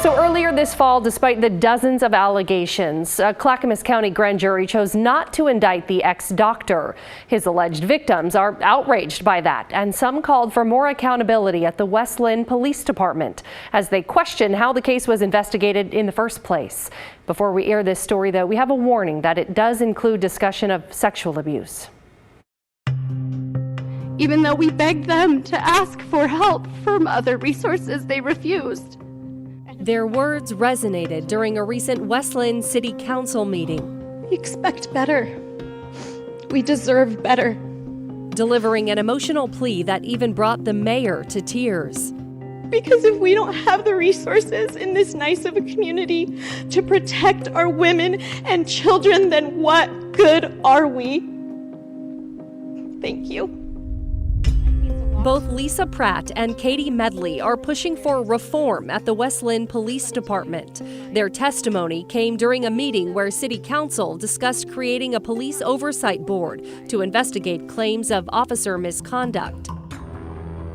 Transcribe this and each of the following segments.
So earlier this fall, despite the dozens of allegations, a Clackamas County grand jury chose not to indict the ex-doctor. His alleged victims are outraged by that, and some called for more accountability at the West Linn Police Department as they question how the case was investigated in the first place. Before we air this story, though, we have a warning that it does include discussion of sexual abuse. Even though we begged them to ask for help from other resources, they refused. Their words resonated during a recent West Linn City Council meeting. We expect better. We deserve better. Delivering an emotional plea that even brought the mayor to tears. Because if we don't have the resources in this nice of a community to protect our women and children, then what good are we? Thank you. Both Lisa Pratt and Katie Medley are pushing for reform at the West Linn Police Department. Their testimony came during a meeting where City Council discussed creating a police oversight board to investigate claims of officer misconduct.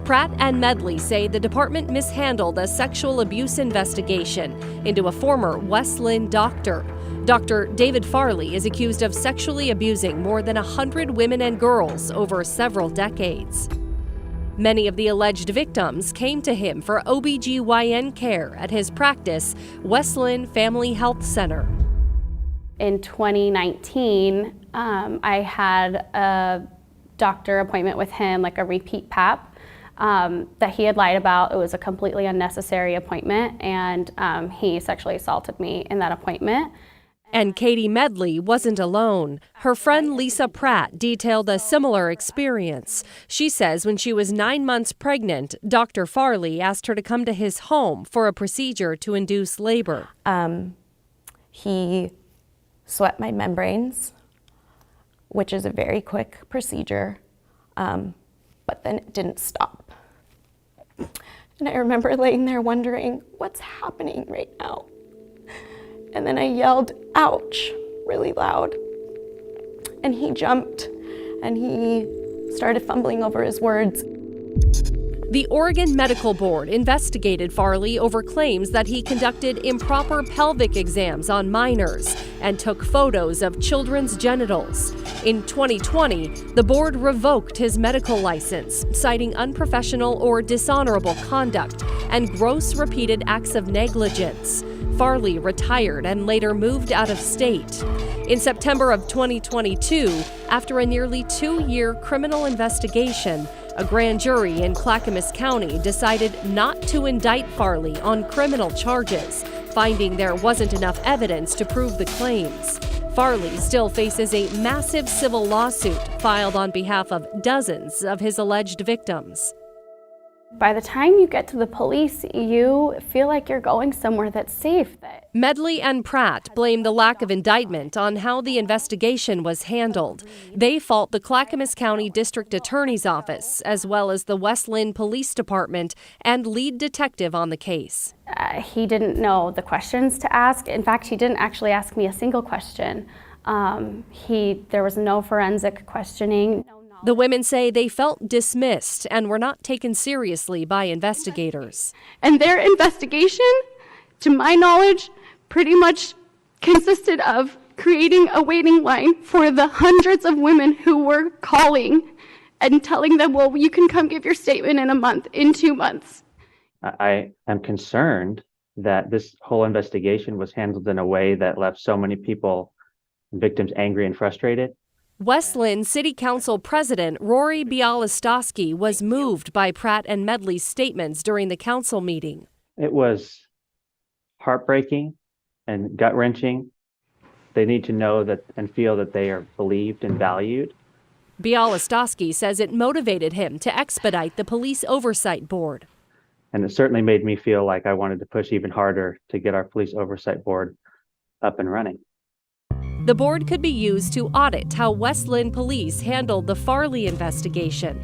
Pratt and Medley say the department mishandled a sexual abuse investigation into a former West Linn doctor. Dr. David Farley is accused of sexually abusing more than 100 women and girls over several decades. Many of the alleged victims came to him for OBGYN care at his practice, West Linn Family Health Center. In 2019, I had a doctor appointment with him, like a repeat PAP, that he had lied about. It was a completely unnecessary appointment, and he sexually assaulted me in that appointment. And Katie Medley wasn't alone. Her friend Lisa Pratt detailed a similar experience. She says when she was 9 months pregnant, Dr. Farley asked her to come to his home for a procedure to induce labor. He swept my membranes, which is a very quick procedure, but then it didn't stop. And I remember laying there wondering, what's happening right now? And then I yelled, ouch, really loud. And he jumped and he started fumbling over his words. The Oregon Medical Board investigated Farley over claims that he conducted improper pelvic exams on minors and took photos of children's genitals. In 2020, the board revoked his medical license, citing unprofessional or dishonorable conduct and gross repeated acts of negligence. Farley retired and later moved out of state. In September of 2022, after a nearly 2-year criminal investigation, a grand jury in Clackamas County decided not to indict Farley on criminal charges, finding there wasn't enough evidence to prove the claims. Farley still faces a massive civil lawsuit filed on behalf of dozens of his alleged victims. By the time you get to the police, you feel like you're going somewhere that's safe. Medley and Pratt blame the lack of indictment on how the investigation was handled. They fault the Clackamas County District Attorney's Office, as well as the West Linn Police Department and lead detective on the case. He didn't know the questions to ask. In fact, he didn't actually ask me a single question. There was no forensic questioning. The women say they felt dismissed and were not taken seriously by investigators. And their investigation, to my knowledge, pretty much consisted of creating a waiting line for the hundreds of women who were calling and telling them, well, you can come give your statement in a month, in 2 months. I am concerned that this whole investigation was handled in a way that left so many people, victims, angry and frustrated. West Linn City Council President Rory Bialystowski was moved by Pratt and Medley's statements during the council meeting. It was heartbreaking and gut-wrenching. They need to know that and feel that they are believed and valued. Bialystowski says it motivated him to expedite the Police Oversight Board. And it certainly made me feel like I wanted to push even harder to get our Police Oversight Board up and running. The board could be used to audit how West Linn Police handled the Farley investigation.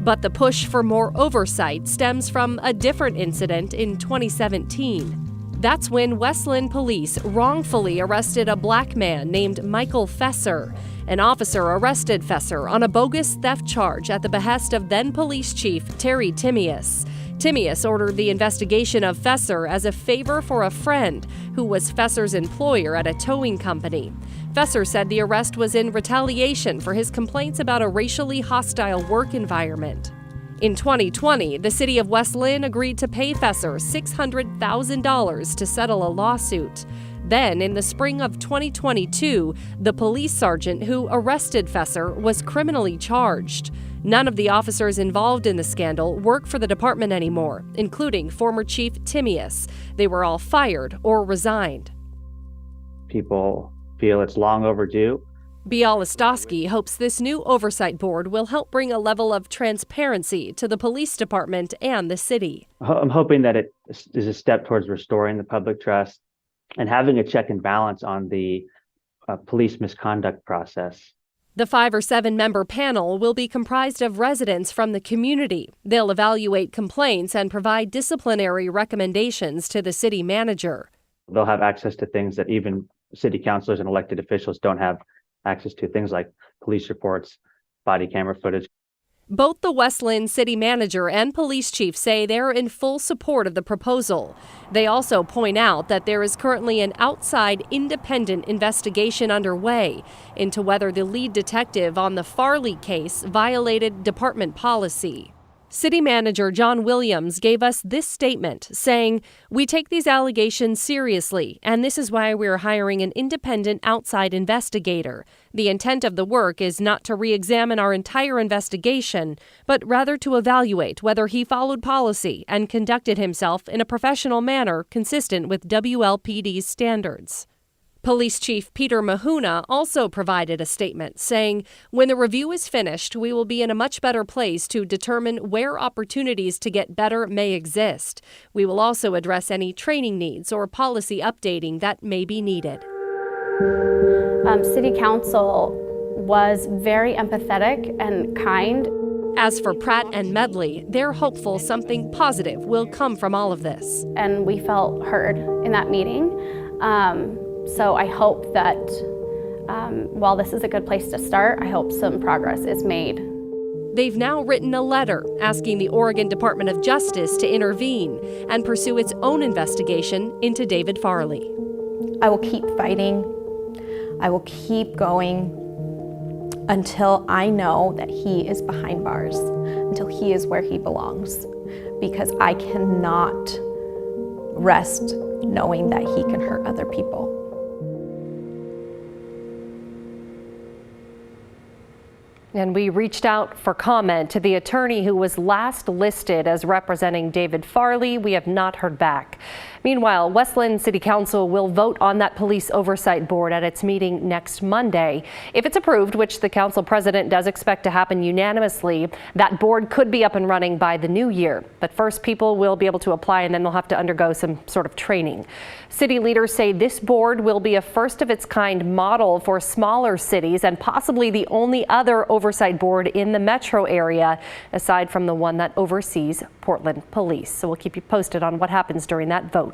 But the push for more oversight stems from a different incident in 2017. That's when West Linn Police wrongfully arrested a black man named Michael Fesser. An officer arrested Fesser on a bogus theft charge at the behest of then Police Chief Terry Timius. Timius ordered the investigation of Fesser as a favor for a friend who was Fesser's employer at a towing company. Fesser said the arrest was in retaliation for his complaints about a racially hostile work environment. In 2020, the city of West Linn agreed to pay Fesser $600,000 to settle a lawsuit. Then, in the spring of 2022, the police sergeant who arrested Fesser was criminally charged. None of the officers involved in the scandal work for the department anymore, including former Chief Timius. They were all fired or resigned. People feel it's long overdue. Bialystowski hopes this new oversight board will help bring a level of transparency to the police department and the city. I'm hoping that it is a step towards restoring the public trust and having a check and balance on the police misconduct process. The 5 or 7 member panel will be comprised of residents from the community. They'll evaluate complaints and provide disciplinary recommendations to the city manager. They'll have access to things that even city councilors and elected officials don't have access to, things like police reports, body camera footage. Both the West Linn city manager and police chief say they're in full support of the proposal. They also point out that there is currently an outside independent investigation underway into whether the lead detective on the Farley case violated department policy. City Manager John Williams gave us this statement, saying, "We take these allegations seriously, and this is why we're hiring an independent outside investigator. The intent of the work is not to re-examine our entire investigation, but rather to evaluate whether he followed policy and conducted himself in a professional manner consistent with WLPD's standards." Police Chief Peter Mahuna also provided a statement saying, "When the review is finished, we will be in a much better place to determine where opportunities to get better may exist. We will also address any training needs or policy updating that may be needed." City Council was very empathetic and kind. As for Pratt and Medley, they're hopeful something positive will come from all of this. And we felt heard in that meeting. So I hope that while this is a good place to start, I hope some progress is made. They've now written a letter asking the Oregon Department of Justice to intervene and pursue its own investigation into David Farley. I will keep fighting. I will keep going until I know that he is behind bars, until he is where he belongs, because I cannot rest knowing that he can hurt other people. And we reached out for comment to the attorney who was last listed as representing David Farley. We have not heard back. Meanwhile, West Linn City Council will vote on that police oversight board at its meeting next Monday. If it's approved, which the council president does expect to happen unanimously, that board could be up and running by the new year. But first, people will be able to apply and then they'll have to undergo some sort of training. City leaders say this board will be a first of its kind model for smaller cities and possibly the only other oversight board in the metro area, aside from the one that oversees Portland Police. So we'll keep you posted on what happens during that vote.